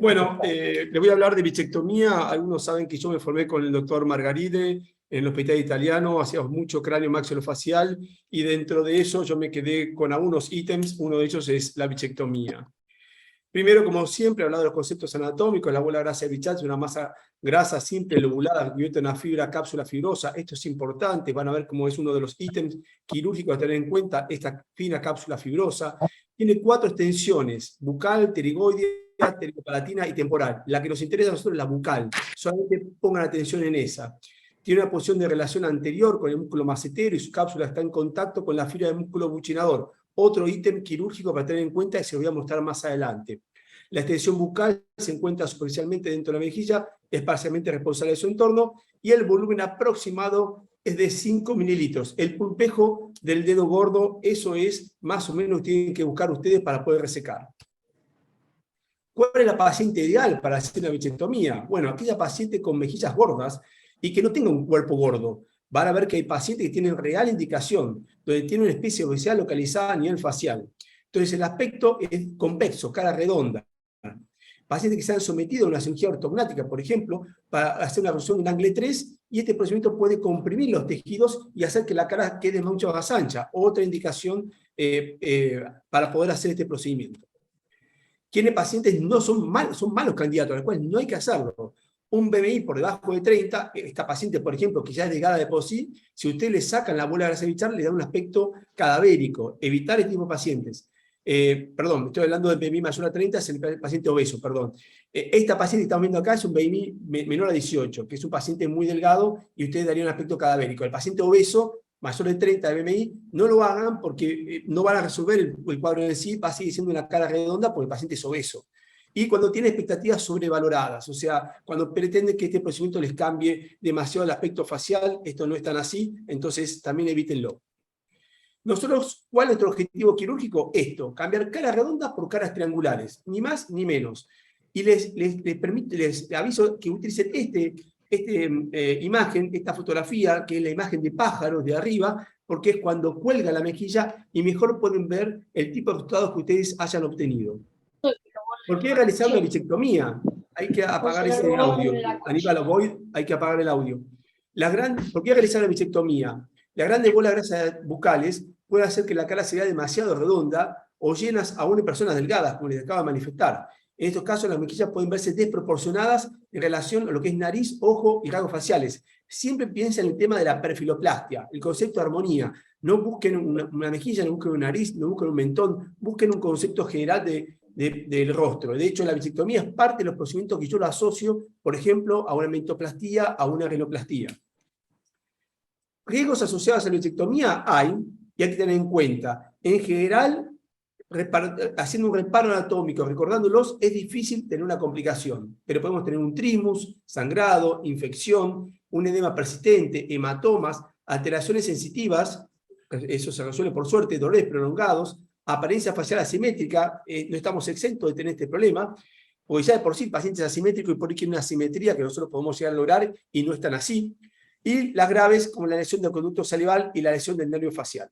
Bueno, les voy a hablar de bichectomía. Algunos saben que yo me formé con el doctor Margaride en el hospital italiano, hacíamos mucho cráneo maxilofacial y dentro de eso yo me quedé con algunos ítems, uno de ellos es la bichectomía. Primero, como siempre, he hablado de los conceptos anatómicos. La bola grasa de Bichat es una masa grasa simple, lobulada, cubierta en una fibra, cápsula fibrosa. Esto es importante, van a ver cómo es uno de los ítems quirúrgicos a tener en cuenta, esta fina cápsula fibrosa. Tiene 4 extensiones, bucal, pterigoidea, pterigopalatina y temporal. La que nos interesa a nosotros es la bucal, solamente pongan atención en esa. Tiene una posición de relación anterior con el músculo macetero y su cápsula está en contacto con la fibra del músculo buchinador. Otro ítem quirúrgico para tener en cuenta y se lo voy a mostrar más adelante. La extensión bucal se encuentra superficialmente dentro de la mejilla, es parcialmente responsable de su entorno y el volumen aproximado es de 5 mililitros. El pulpejo del dedo gordo, eso es más o menos tienen que buscar ustedes para poder resecar. ¿Cuál es la paciente ideal para hacer una bichectomía? Bueno, aquella paciente con mejillas gordas y que no tenga un cuerpo gordo. Van a ver que hay pacientes que tienen real indicación, donde tienen una especie de obesidad localizada a nivel facial. Entonces el aspecto es convexo, cara redonda. Pacientes que se han sometido a una cirugía ortognática, por ejemplo, para hacer una reducción en angle 3, y este procedimiento puede comprimir los tejidos y hacer que la cara quede mucho más ancha. Otra indicación para poder hacer este procedimiento. Quienes pacientes no son malos candidatos, a los cuales no hay que hacerlo. Un BMI por debajo de 30, esta paciente, por ejemplo, que ya es delgada de por sí, si ustedes le sacan la bola grasa de Bichat, le da un aspecto cadavérico. Evitar este tipo de pacientes. Perdón, estoy hablando de BMI mayor a 30, es el paciente obeso, perdón. Esta paciente que estamos viendo acá es un BMI menor a 18, que es un paciente muy delgado y ustedes darían un aspecto cadavérico. El paciente obeso mayor de 30 de BMI, no lo hagan porque no van a resolver el cuadro en sí, va a seguir siendo una cara redonda porque el paciente es obeso. Y cuando tiene expectativas sobrevaloradas, o sea, cuando pretende que este procedimiento les cambie demasiado el aspecto facial, esto no es tan así, entonces también evítenlo. Nosotros, ¿cuál es nuestro objetivo quirúrgico? Esto, cambiar caras redondas por caras triangulares, ni más ni menos. Y les aviso que utilicen imagen, esta fotografía, que es la imagen de pájaros de arriba, porque es cuando cuelga la mejilla y mejor pueden ver el tipo de resultados que ustedes hayan obtenido. ¿Por qué realizar una bichectomía? Hay que apagar ese audio. Aníbal Boyd, hay que apagar el audio. ¿Por qué realizar una bichectomía? Las grandes bolas grasas bucales pueden hacer que la cara se vea demasiado redonda o llenas aún en personas delgadas, como les acabo de manifestar. En estos casos, las mejillas pueden verse desproporcionadas en relación a lo que es nariz, ojo y rasgos faciales. Siempre piensen en el tema de la perfiloplastia, el concepto de armonía. No busquen una mejilla, no busquen una nariz, no busquen un mentón, busquen un concepto general del rostro. De hecho, la bichectomía es parte de los procedimientos que yo lo asocio, por ejemplo, a una mentoplastía, a una rinoplastía. ¿Riesgos asociados a la bichectomía? Hay, y hay que tener en cuenta. En general, haciendo un reparo anatómico, recordándolos, es difícil tener una complicación, pero podemos tener un trismus, sangrado, infección, un edema persistente, hematomas, alteraciones sensitivas, eso se resuelve por suerte, dolores prolongados, apariencia facial asimétrica, no estamos exentos de tener este problema, porque ya de por sí el paciente es asimétrico y por ahí tiene una asimetría que nosotros podemos llegar a lograr y no están así, y las graves como la lesión del conducto salival y la lesión del nervio facial.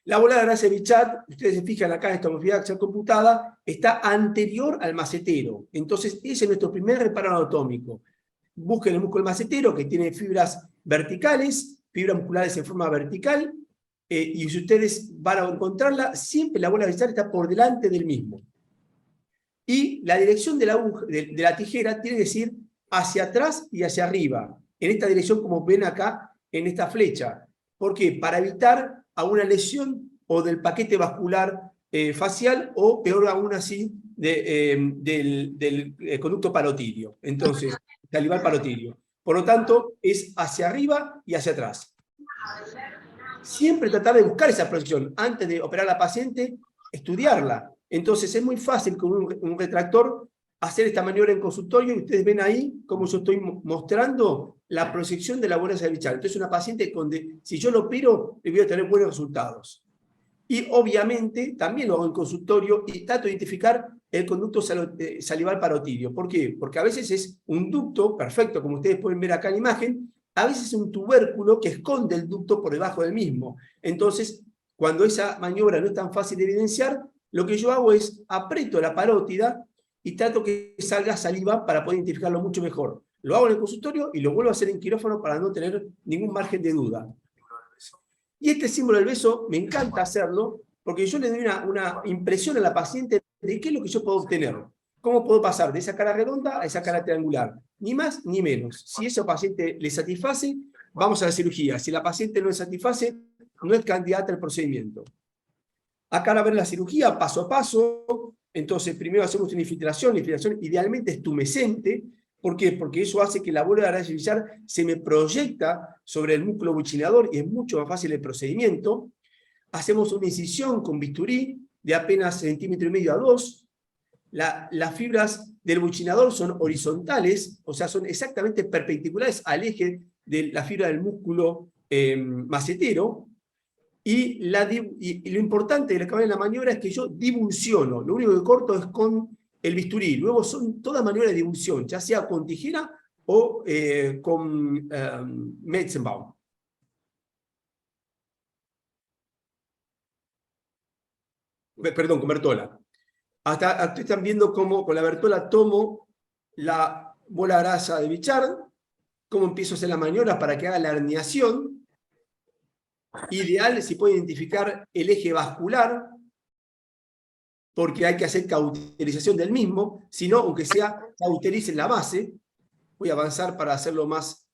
La bola grasa de Bichat, ustedes se fijan acá en esta tomografía axial computada, está anterior al macetero. Entonces, ese es nuestro primer reparo anatómico. Busquen el músculo macetero, que tiene fibras verticales, fibras musculares en forma vertical, y si ustedes van a encontrarla, siempre la bola de Bichat está por delante del mismo. Y la dirección de la tijera tiene que ser hacia atrás y hacia arriba, en esta dirección como ven acá en esta flecha. ¿Por qué? Para evitar a una lesión o del paquete vascular facial o peor aún así del conducto parotidio. Entonces, salival parotidio. Por lo tanto, es hacia arriba y hacia atrás. Siempre tratar de buscar esa proyección. Antes de operar a la paciente, estudiarla. Entonces, es muy fácil con un retractor hacer esta maniobra en consultorio y ustedes ven ahí cómo yo estoy mostrando la proyección de la bola de Bichat. Entonces, una paciente donde si yo lo opero, le voy a tener buenos resultados. Y obviamente también lo hago en consultorio y trato de identificar el conducto salival parotidio. ¿Por qué? Porque a veces es un ducto, perfecto, como ustedes pueden ver acá en la imagen, a veces es un tubérculo que esconde el ducto por debajo del mismo. Entonces, cuando esa maniobra no es tan fácil de evidenciar, lo que yo hago es aprieto la parótida y trato que salga saliva para poder identificarlo mucho mejor. Lo hago en el consultorio y lo vuelvo a hacer en quirófano para no tener ningún margen de duda. Y este símbolo del beso me encanta hacerlo porque yo le doy una impresión a la paciente de qué es lo que yo puedo obtener. ¿Cómo puedo pasar de esa cara redonda a esa cara triangular? Ni más ni menos. Si ese paciente le satisface, vamos a la cirugía. Si la paciente no le satisface, no es candidata al procedimiento. Acá a ver la cirugía paso a paso. Entonces, primero hacemos una infiltración. La infiltración idealmente es tumescente. ¿Por qué? Porque eso hace que la bola de Araya Villar se me proyecta sobre el músculo buccinador y es mucho más fácil el procedimiento. Hacemos una incisión con bisturí de apenas 1,5 cm a 2. Las fibras del buccinador son horizontales, o sea, son exactamente perpendiculares al eje de la fibra del músculo macetero. Y lo importante de la maniobra es que yo divulsiono. Lo único que corto es con el bisturí. Luego son todas maniobras de divulsión, ya sea con tijera o con Metzenbaum. Perdón, con Bertola. Hasta están viendo cómo con la Bertola tomo la bola grasa de Bichard, cómo empiezo a hacer la maniobra para que haga la herniación. Ideal si puede identificar el eje vascular, porque hay que hacer cauterización del mismo, si no, aunque sea cauterice en la base. Voy a avanzar para hacerlo más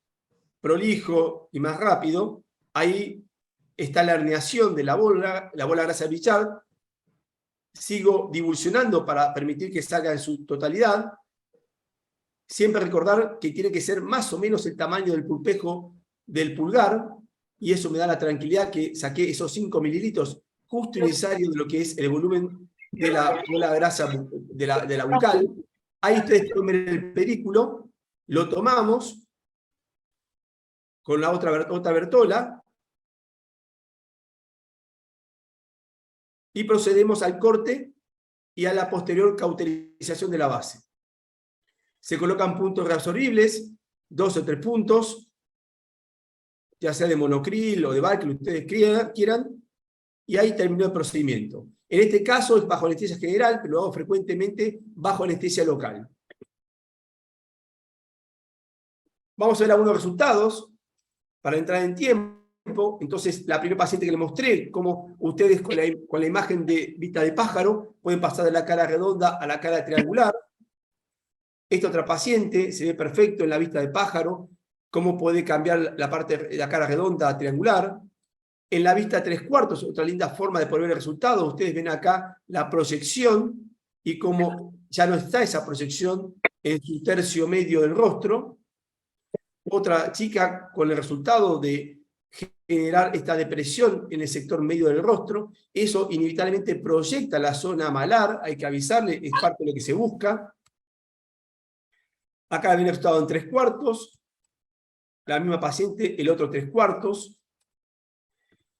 prolijo y más rápido. Ahí está la herniación de la bola grasa de Bichard. Sigo divulsionando para permitir que salga en su totalidad. Siempre recordar que tiene que ser más o menos el tamaño del pulpejo del pulgar, y eso me da la tranquilidad que saqué esos 5 mililitros justo necesario de lo que es el volumen de la bola grasa de la bucal. Ahí ustedes pueden ver el pedículo, lo tomamos con la otra Bertola y procedemos al corte y a la posterior cauterización de la base. Se colocan puntos reabsorbibles, 2 o 3 puntos, ya sea de monocril o de bar, que ustedes quieran, y ahí terminó el procedimiento. En este caso es bajo anestesia general, pero lo hago frecuentemente bajo anestesia local. Vamos a ver algunos resultados para entrar en tiempo. Entonces, la primera paciente que les mostré, cómo ustedes con la imagen de vista de pájaro pueden pasar de la cara redonda a la cara triangular. Esta otra paciente se ve perfecto en la vista de pájaro, cómo puede cambiar la cara redonda a triangular. En la vista 3/4, otra linda forma de poder ver el resultado. Ustedes ven acá la proyección y cómo ya no está esa proyección en su tercio medio del rostro. Otra chica con el resultado de generar esta depresión en el sector medio del rostro. Eso inevitablemente proyecta la zona malar, hay que avisarle, es parte de lo que se busca. Acá viene el resultado en 3/4, la misma paciente, el otro 3/4.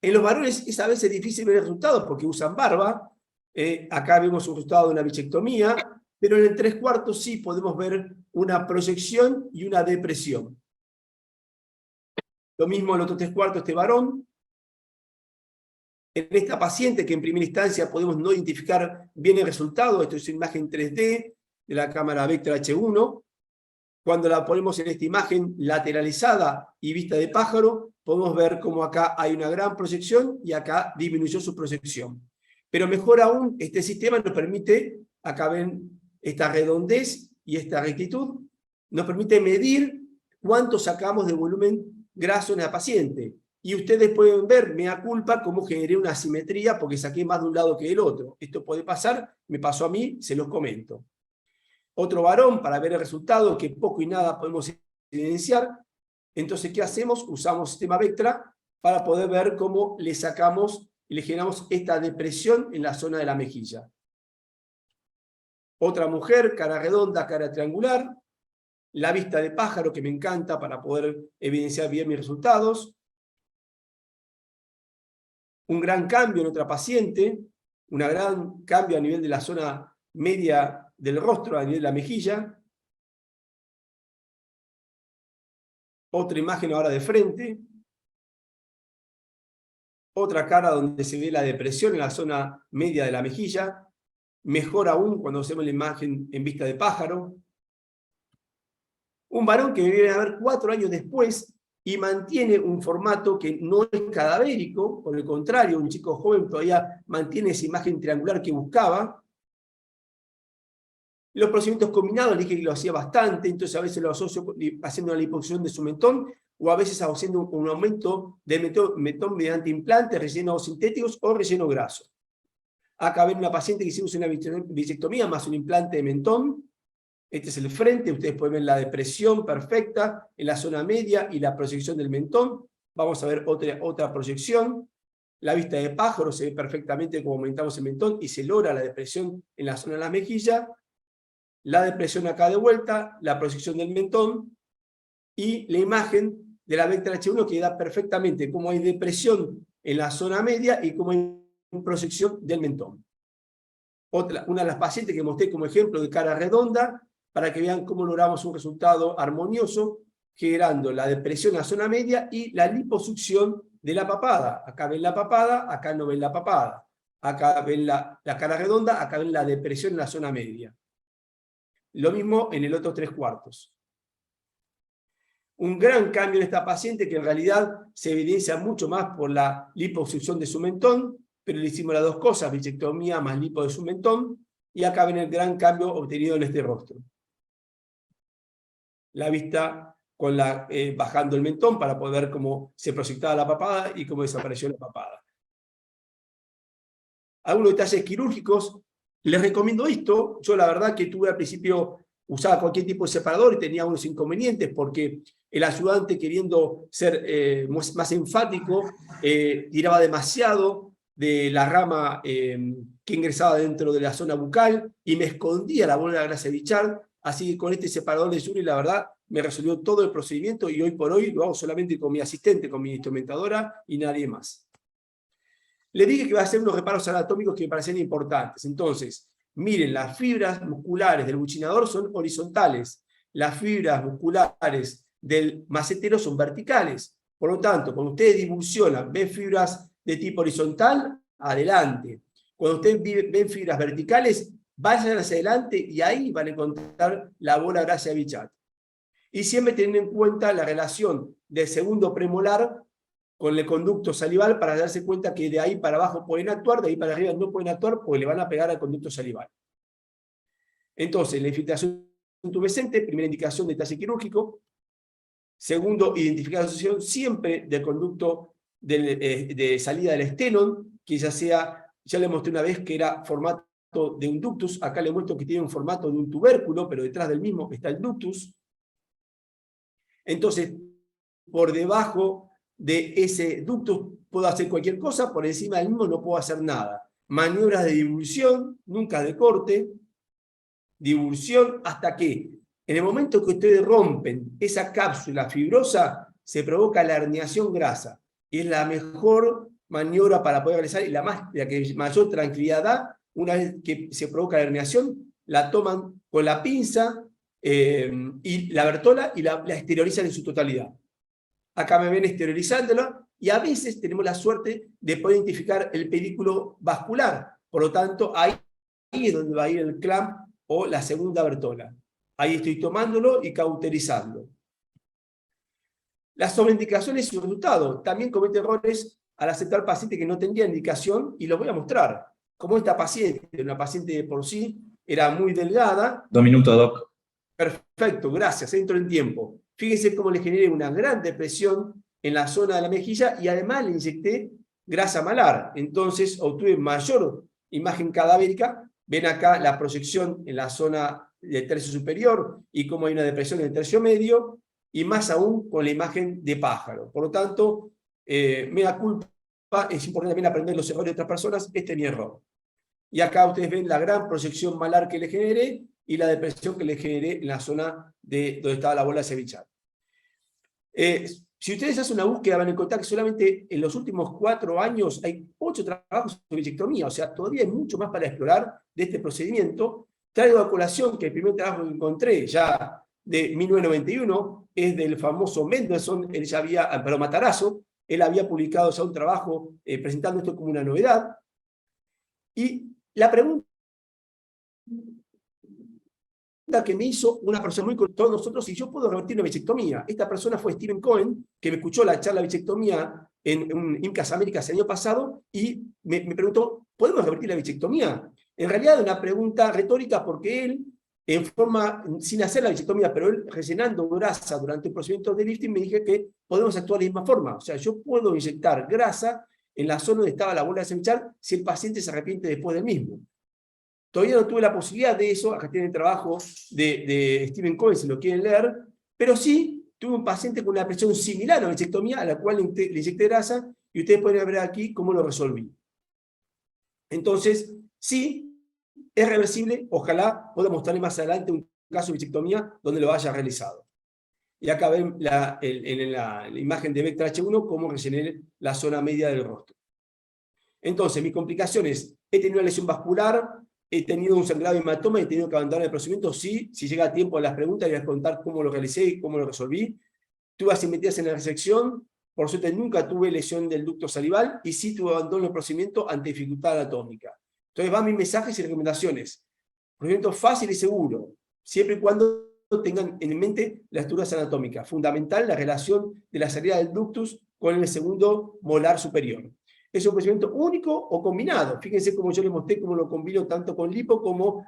En los varones es a veces difícil ver el resultado porque usan barba. Acá vemos un resultado de una bichectomía, pero en el 3/4 sí podemos ver una proyección y una depresión. Lo mismo en el otro 3/4 este varón. En esta paciente que en primera instancia podemos no identificar bien el resultado, esto es una imagen 3D de la cámara Vectra H1. Cuando la ponemos en esta imagen lateralizada y vista de pájaro, podemos ver cómo acá hay una gran proyección y acá disminuyó su proyección. Pero mejor aún, este sistema nos permite, acá ven esta redondez y esta rectitud, nos permite medir cuánto sacamos de volumen graso en la paciente. Y ustedes pueden ver, mea culpa, cómo generé una asimetría porque saqué más de un lado que del otro. Esto puede pasar, me pasó a mí, se los comento. Otro varón para ver el resultado, que poco y nada podemos evidenciar. Entonces, ¿qué hacemos? Usamos sistema Vectra para poder ver cómo le sacamos y le generamos esta depresión en la zona de la mejilla. Otra mujer, cara redonda, cara triangular. La vista de pájaro, que me encanta para poder evidenciar bien mis resultados. Un gran cambio en otra paciente, un gran cambio a nivel de la zona media del rostro, a nivel de la mejilla. Otra imagen ahora de frente. Otra cara donde se ve la depresión en la zona media de la mejilla. mejor aún cuando hacemos la imagen en vista de pájaro. Un varón que viene a ver 4 años después y mantiene un formato que no es cadavérico, por el contrario, un chico joven todavía mantiene esa imagen triangular que buscaba. Los procedimientos combinados, le dije que lo hacía bastante, entonces a veces lo asocio haciendo una liposucción de su mentón, o a veces haciendo un aumento del mentón mediante implantes, rellenos sintéticos o relleno graso. Acá ven una paciente que hicimos una bisectomía más un implante de mentón. Este es el frente, ustedes pueden ver la depresión perfecta en la zona media y la proyección del mentón. Vamos a ver otra proyección. La vista de pájaro se ve perfectamente como aumentamos el mentón y se logra la depresión en la zona de la mejilla. La depresión acá de vuelta, la proyección del mentón y la imagen de la Vectra H1 que da perfectamente cómo hay depresión en la zona media y cómo hay proyección del mentón. Una de las pacientes que mostré como ejemplo de cara redonda, para que vean cómo logramos un resultado armonioso, generando la depresión en la zona media y la liposucción de la papada. Acá ven la papada, acá no ven la papada. Acá ven la cara redonda, acá ven la depresión en la zona media. Lo mismo en el otro 3/4. Un gran cambio en esta paciente que en realidad se evidencia mucho más por la liposucción de su mentón, pero le hicimos las dos cosas, bichectomía más lipo de su mentón, y acá ven el gran cambio obtenido en este rostro. La vista con bajando el mentón para poder ver cómo se proyectaba la papada y cómo desapareció la papada. Algunos detalles quirúrgicos, les recomiendo esto. Yo la verdad que tuve al principio, usaba cualquier tipo de separador y tenía unos inconvenientes porque el ayudante, queriendo ser más enfático, tiraba demasiado de la rama que ingresaba dentro de la zona bucal y me escondía la bola de grasa de Bichard. Así que con este separador de Yuri, la verdad, me resolvió todo el procedimiento y hoy por hoy lo hago solamente con mi asistente, con mi instrumentadora y nadie más. Le dije que iba a hacer unos reparos anatómicos que me parecían importantes. Entonces, miren, las fibras musculares del buchinador son horizontales. Las fibras musculares del macetero son verticales. Por lo tanto, cuando ustedes divulsionan, ven fibras de tipo horizontal, adelante. Cuando ustedes ven fibras verticales, vayan hacia adelante y ahí van a encontrar la bola gracia de Bichard. Y siempre teniendo en cuenta la relación del segundo premolar con el conducto salival para darse cuenta que de ahí para abajo pueden actuar, de ahí para arriba no pueden actuar porque le van a pegar al conducto salival. Entonces, la infiltración tumescente, primera indicación de detalle quirúrgico. Segundo, identificación siempre del conducto de salida del estenon, que ya sea, ya le mostré una vez que era formato de un ductus, acá le muestro que tiene un formato de un tubérculo, pero detrás del mismo está el ductus. Entonces, por debajo de ese ductus puedo hacer cualquier cosa, por encima del mismo no puedo hacer nada. Maniobras de divulsión, nunca de corte, divulsión hasta que en el momento que ustedes rompen esa cápsula fibrosa, se provoca la herniación grasa. Y es la mejor maniobra para poder realizar y la que mayor tranquilidad da. Una vez que se provoca la herniación, la toman con la pinza y la bertola y la exteriorizan en su totalidad. Acá me ven exteriorizándolo y a veces tenemos la suerte de poder identificar el pedículo vascular. Por lo tanto, ahí es donde va a ir el clamp o la segunda bertola. Ahí estoy tomándolo y cauterizando. Las sobreindicaciones y su resultado. También comete errores al aceptar pacientes que no tendrían indicación y los voy a mostrar. Como esta paciente, una paciente de por sí, era muy delgada. 2 minutos, Doc. Perfecto, gracias, entro en tiempo. Fíjense cómo le generé una gran depresión en la zona de la mejilla y además le inyecté grasa malar. Entonces obtuve mayor imagen cadavérica. Ven acá la proyección en la zona del tercio superior y cómo hay una depresión en el tercio medio y más aún con la imagen de pájaro. Por lo tanto, me da culpa, es importante también aprender los errores de otras personas, este es mi error. Y acá ustedes ven la gran proyección malar que le generé y la depresión que le generé en la zona de donde estaba la bola de Bichard. Si ustedes hacen una búsqueda van a encontrar que solamente en los últimos 4 años hay 8 trabajos de bichectomía, o sea, todavía hay mucho más para explorar de este procedimiento. Traigo a colación que el primer trabajo que encontré ya de 1991 es del famoso Mendelssohn, él ya había, pero Matarazzo, él había publicado ya un trabajo presentando esto como una novedad. Y la pregunta que me hizo una persona muy con todos nosotros, y yo puedo revertir una bichectomía. Esta persona fue Steven Cohen, que me escuchó la charla de bichectomía en IMCAS Américas el año pasado, y me preguntó, ¿podemos revertir la bichectomía? En realidad una pregunta retórica, porque él, sin hacer la bichectomía, pero él rellenando grasa durante el procedimiento de lifting, me dije que podemos actuar de la misma forma. O sea, yo puedo inyectar grasa en la zona donde estaba la bola de semechar si el paciente se arrepiente después del mismo. Todavía no tuve la posibilidad de eso, acá tiene el trabajo de Steven Cohen, si lo quieren leer, pero sí tuve un paciente con una presión similar a la bichectomía, a la cual le inyecté grasa, y ustedes pueden ver aquí cómo lo resolví. Entonces, sí, es reversible, ojalá pueda mostrarles más adelante un caso de bichectomía donde lo haya realizado. Y acá ven en la imagen de Vectra H1 cómo rellené la zona media del rostro. Entonces, mis complicaciones, he tenido una lesión vascular, he tenido un sangrado hematoma, he tenido que abandonar el procedimiento, sí, si llega a tiempo a las preguntas, les voy a contar cómo lo realicé y cómo lo resolví. Tuve asimetrías en la resección, por suerte nunca tuve lesión del ducto salival, y sí tuve abandono del procedimiento ante dificultad anatómica. Entonces van mis mensajes y recomendaciones. Procedimiento fácil y seguro, siempre y cuando tengan en mente la estructura anatómica. Fundamental la relación de la salida del ductus con el segundo molar superior. Es un procedimiento único o combinado. Fíjense cómo yo les mostré cómo lo combino tanto con lipo como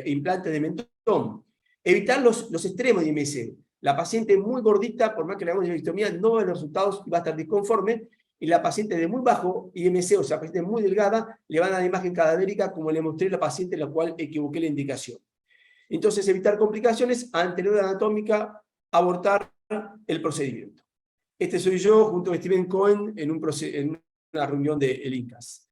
implantes de mentón. Evitar los extremos de IMC. La paciente muy gordita, por más que le hagamos bichectomía, no va a ver los resultados y va a estar disconforme. Y la paciente de muy bajo IMC, o sea, paciente muy delgada, le van a dar imagen cadavérica, como le mostré a la paciente, la cual equivoqué la indicación. Entonces, evitar complicaciones, anterior anatómica, abortar el procedimiento. Este soy yo, junto a Steven Cohen, en una reunión del INCAS.